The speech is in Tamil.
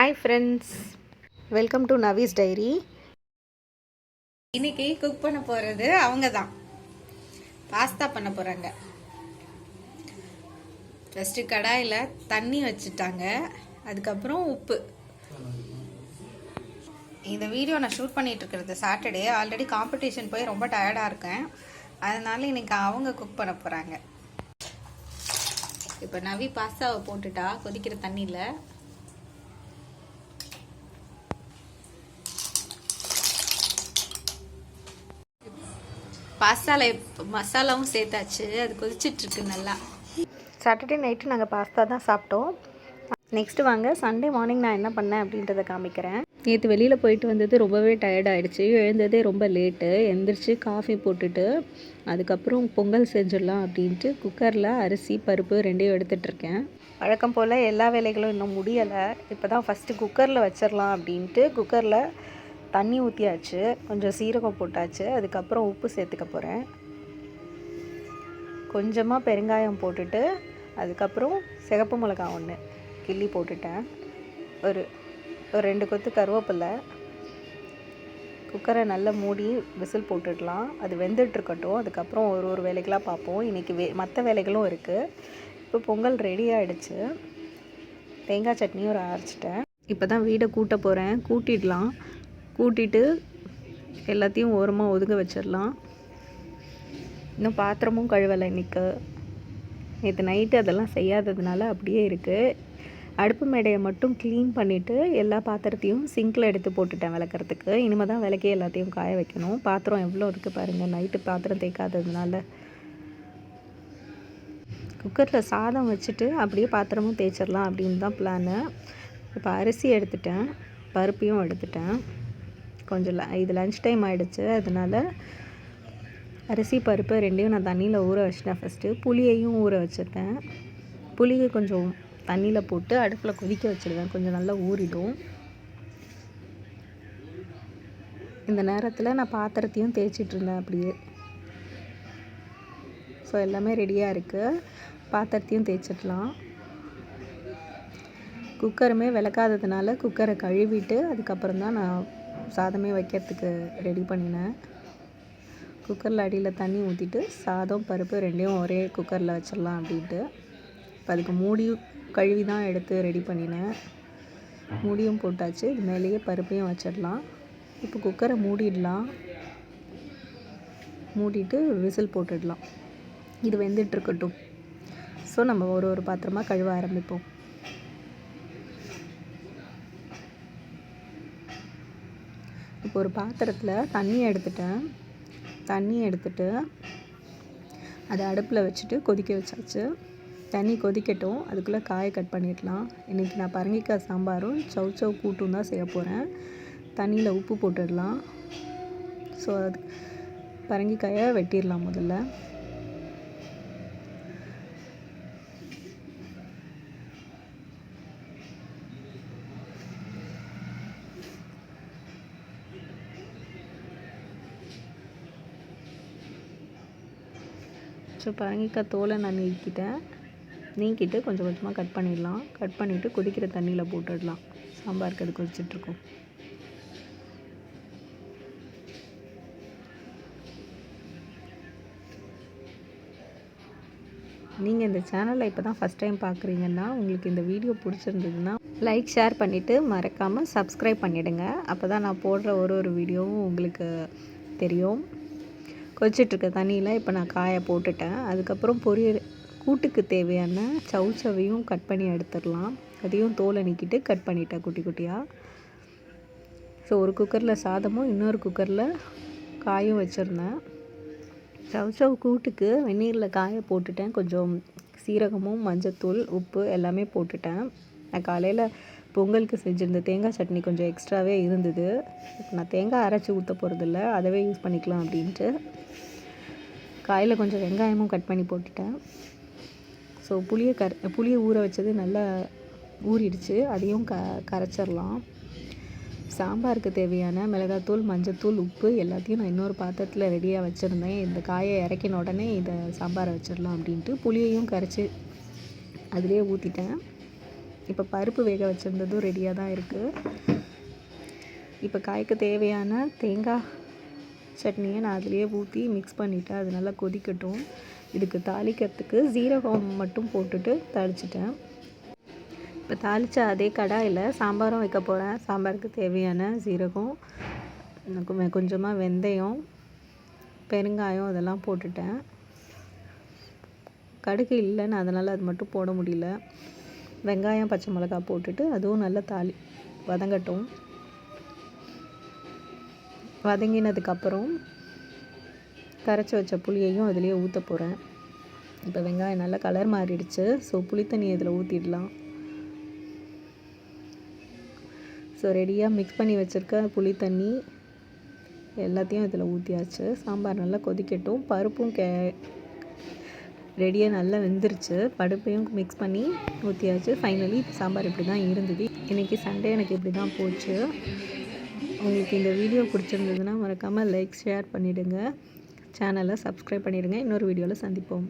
Hi friends, welcome to Navi's diary. இன்னைக்கு குக் பண்ண போகிறது அவங்க தான். பாஸ்தா பண்ண போகிறாங்க. ஃபஸ்ட்டு கடாயில் தண்ணி வச்சுட்டாங்க, அதுக்கப்புறம் உப்பு. இந்த வீடியோ நான் ஷூட் பண்ணிகிட்டு இருக்கிறது சாட்டர்டே. ஆல்ரெடி காம்படிஷன் போய் ரொம்ப டயர்டாக இருக்கேன், அதனால இன்னைக்கு அவங்க குக் பண்ண போகிறாங்க. இப்போ நவி பாஸ்தாவை போட்டுட்டா கொதிக்கிற தண்ணியில். பாஸ்தாவில் மசாலாவும் சேர்த்தாச்சு, அது கொதிச்சிட்ருக்கு நல்லா. சாட்டர்டே நைட்டு நாங்கள் பாஸ்தா தான் சாப்பிட்டோம். நெக்ஸ்ட்டு வாங்க சண்டே மார்னிங் நான் என்ன பண்ணேன் அப்படின்றத காமிக்கிறேன். நேற்று வெளியில் போயிட்டு வந்தது ரொம்பவே டயர்ட் ஆகிடுச்சு. எழுந்ததே ரொம்ப லேட்டு. எழுந்திரிச்சு காஃபி போட்டுட்டு அதுக்கப்புறம் பொங்கல் செஞ்சிடலாம் அப்படின்ட்டு குக்கரில் அரிசி பருப்பு ரெண்டையும் எடுத்துகிட்ருக்கேன். வழக்கம் போல் எல்லா வேலைகளும் இன்னும் முடியலை. இப்போ தான் ஃபஸ்ட்டு குக்கரில் வச்சிடலாம் அப்படின்ட்டு குக்கரில் தண்ணி ஊற்றியாச்சு, கொஞ்சம் சீரகம் போட்டாச்சு, அதுக்கப்புறம் உப்பு சேர்த்துக்க போகிறேன். கொஞ்சமாக பெருங்காயம் போட்டுட்டு அதுக்கப்புறம் சிகப்பு மிளகா ஒன்று கிள்ளி போட்டுட்டேன். ஒரு 2 கொத்து கருவேப்பிலை. குக்கரை நல்லா மூடி விசில் போட்டுடலாம். அது வெந்துட்டுருக்கட்டும். அதுக்கப்புறம் ஒரு வேலைகளாக பார்ப்போம். இன்றைக்கி மற்ற வேலைகளும் இருக்குது. இப்போ பொங்கல் ரெடி ஆகிடுச்சு. தேங்காய் சட்னியும் அரைச்சிட்டேன். இப்போ தான் வீடை கூட்ட போகிறேன். கூட்டிடலாம். கூட்டிட்டு எல்லாத்தையும் ஓரமாக ஒதுங்க வச்சிடலாம். இன்னும் பாத்திரமும் கழுவலை. இன்றைக்கு நேற்று நைட்டு அதெல்லாம் செய்யாததுனால அப்படியே இருக்குது. அடுப்பு மேடையை மட்டும் க்ளீன் பண்ணிவிட்டு எல்லா பாத்திரத்தையும் சிங்கில் எடுத்து போட்டுட்டேன் விளக்குறதுக்கு. இனிமேல் தான் விளக்கே எல்லாத்தையும் காய வைக்கணும். பாத்திரம் எவ்வளோ இருக்குது பாருங்கள், நைட்டு பாத்திரம் தேய்க்காததுனால. குக்கரில் சாதம் வச்சுட்டு அப்படியே பாத்திரமும் தேய்ச்சிடலாம் அப்படின்னு தான் பிளானு. இப்போ அரிசி எடுத்துட்டேன், பருப்பையும் எடுத்துட்டேன். கொஞ்சம் இது லன்ச் டைம் ஆகிடுச்சு, அதனால் அரிசி பருப்பு ரெண்டையும் நான் தண்ணியில் ஊற வச்சிட்டேன். ஃபஸ்ட்டு புளியையும் ஊற வச்சுருக்கேன். புளியை கொஞ்சம் தண்ணியில் போட்டு அடுப்பில் கொதிக்க வச்சுருவேன், கொஞ்சம் நல்லா ஊறிடும். இந்த நேரத்தில் நான் பாத்திரத்தையும் தேய்ச்சிட்ருந்தேன் அப்படியே. ஸோ எல்லாமே ரெடியாக இருக்குது. பாத்திரத்தையும் தேய்ச்சிடலாம். குக்கருமே விளக்காததுனால குக்கரை கழுவிட்டு அதுக்கப்புறம் தான் நான் சாதமே வைக்கிறதுக்கு ரெடி பண்ணினேன். குக்கரில் அடியில் தண்ணி ஊற்றிட்டு சாதம் பருப்பு ரெண்டையும் ஒரே குக்கரில் வச்சிடலாம் அப்படின்ட்டு. இப்போ அதுக்கு மூடியும் கழுவி தான் எடுத்து ரெடி பண்ணினேன். மூடியும் போட்டாச்சு. இது மேலேயே பருப்பையும் வச்சிடலாம். இப்போ குக்கரை மூடிடலாம். மூடிட்டு விசில் போட்டுடலாம். இது வெந்துட்டுருக்கட்டும். ஸோ நம்ம ஒரு பாத்திரமாக கழுவ ஆரம்பிப்போம். இப்போ ஒரு பாத்திரத்தில் தண்ணி எடுத்துட்டு அதை அடுப்பில் வச்சுட்டு கொதிக்க வச்சாச்சு. தண்ணி கொதிக்கட்டும், அதுக்குள்ளே காயை கட் பண்ணிடலாம். இன்றைக்கி நான் பரங்கிக்காய் சாம்பாரும் சௌச்சௌ கூட்டும் தான் செய்ய போகிறேன். தண்ணியில் உப்பு போட்டுடலாம். ஸோ அது பரங்கிக்காயை வெட்டிடலாம் முதல்ல. ஸோ பரங்கிக்காய் தோலை நான் நீக்கிட்டு கொஞ்சம் கொஞ்சமாக கட் பண்ணிடலாம். கட் பண்ணிவிட்டு கொதிக்கிற தண்ணியில் போட்டுடலாம். சாம்பாருக்கு அது கொதிச்சிட்ருக்கும். நீங்கள் இந்த சேனலை இப்போ தான் ஃபஸ்ட் டைம் பார்க்குறீங்கன்னா உங்களுக்கு இந்த வீடியோ பிடிச்சிருந்ததுன்னா லைக் ஷேர் பண்ணிவிட்டு மறக்காமல் சப்ஸ்கிரைப் பண்ணிவிடுங்க. அப்போ தான் நான் போடுற ஒரு வீடியோவும் உங்களுக்கு தெரியும். கொதிச்சிட்ருக்க தண்ணியில் இப்போ நான் காயை போட்டுட்டேன். அதுக்கப்புறம் கூட்டுக்கு தேவையான சௌச்சவையும் கட் பண்ணி எடுத்துடலாம். அதையும் தோலை நீக்கிட்டு கட் பண்ணிட்டேன் குட்டி குட்டியாக. ஸோ ஒரு குக்கரில் சாதமும் இன்னொரு குக்கரில் காயும் வச்சுருந்தேன். சௌச்சவ் கூட்டுக்கு வெந்நீரில் காய போட்டுட்டேன். கொஞ்சம் சீரகமும் மஞ்சத்தூள் உப்பு எல்லாமே போட்டுட்டேன். நான் காலையில் பொங்கலுக்கு செஞ்சுருந்த தேங்காய் சட்னி கொஞ்சம் எக்ஸ்ட்ராவே இருந்தது. நான் தேங்காய் அரைச்சி ஊற்ற போகிறதில்ல, அதவே யூஸ் பண்ணிக்கலாம் அப்படின்ட்டு காயில் கொஞ்சம் வெங்காயமும் கட் பண்ணி போட்டுட்டேன். ஸோ புளியை ஊற வச்சது நல்லா ஊறிடுச்சு. அதையும் கரைச்சிடலாம். சாம்பாருக்கு தேவையான மிளகாத்தூள் மஞ்சத்தூள் உப்பு எல்லாத்தையும் நான் இன்னொரு பாத்திரத்தில் ரெடியாக வச்சுருந்தேன். இந்த காயை இறக்கின உடனே இதை சாம்பாரை வச்சிடலாம் அப்படின்ட்டு புளியையும் கரைச்சி அதிலே ஊற்றிட்டேன். இப்போ பருப்பு வேக வச்சுருந்ததும் ரெடியாக தான் இருக்குது. இப்போ காய்க்கு தேவையான தேங்காய் சட்னியை நான் அதிலேயே ஊற்றி மிக்ஸ் பண்ணிவிட்டேன். அது நல்லா கொதிக்கட்டும். இதுக்கு தாளிக்கிறதுக்கு ஜீரகம் மட்டும் போட்டுட்டு தாளிச்சிட்டேன். இப்போ தாளித்த அதே கடாயில் சாம்பாரும் வைக்க போகிறேன். சாம்பாருக்கு தேவையான ஜீரகம், கொஞ்சமாக வெந்தயம், பெருங்காயம் அதெல்லாம் போட்டுட்டேன். கடுகு இல்லைன்னு அதனால் அது மட்டும் போட முடியல. வெங்காயம் பச்சை மிளகாய் போட்டுட்டு அதுவும் நல்லா வதங்கட்டும். வதங்கினதுக்கப்புறம் கரைச்சி வச்ச புளியையும் அதிலேயே ஊற்ற போகிறேன். இப்போ வெங்காயம் நல்லா கலர் மாறிடுச்சு. ஸோ புளித்தண்ணி இதில் ஊற்றிடலாம். ஸோ ரெடியாக மிக்ஸ் பண்ணி வச்சுருக்க புளித்தண்ணி எல்லாத்தையும் இதில் ஊற்றியாச்சு. சாம்பார் நல்லா கொதிக்கட்டும். பருப்பும் ரெடியாக நல்லா வெந்துருச்சு. பருப்பையும் மிக்ஸ் பண்ணி ஊற்றியாச்சு. ஃபைனலி சாம்பார் இப்படி தான் இருந்தது. இன்றைக்கி சண்டே எனக்கு இப்படி தான் போச்சு. உங்களுக்கு இந்த வீடியோ பிடிச்சிருந்ததுன்னா மறக்காமல் லைக் ஷேர் பண்ணிவிடுங்க. சேனலை சப்ஸ்கிரைப் பண்ணிவிடுங்க. இன்னொரு வீடியோவில் சந்திப்போம்.